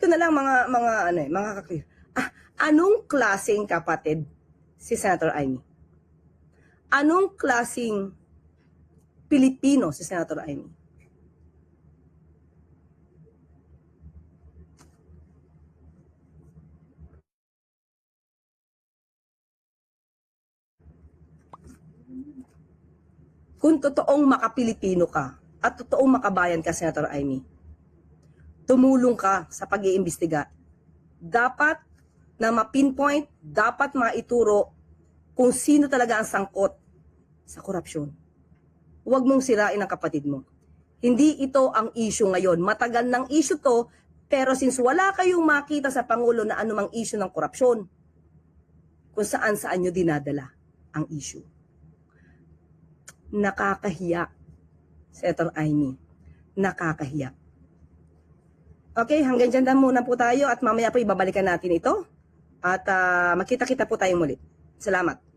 ito na lang mga kaklir. Anong klaseng kapatid si Senator Amy? Anong klaseng Pilipino si Senator Amy? Kung totoong makapilipino ka at totoong makabayan ka, Senator Amy, tumulong ka sa pag-iimbestiga. Dapat na ma-pinpoint, dapat maituro kung sino talaga ang sangkot sa korupsyon. Huwag mong sirain ang kapatid mo. Hindi ito ang issue ngayon. Matagal ng issue to, pero since wala kayong makita sa Pangulo na anumang issue ng korupsyon, kung saan nyo dinadala ang issue. Nakakahiya, Senator Amy. Nakakahiya. Okay, hanggang dyan muna po tayo at mamaya po ibabalikan natin ito. At magkita-kita po tayo muli. Salamat.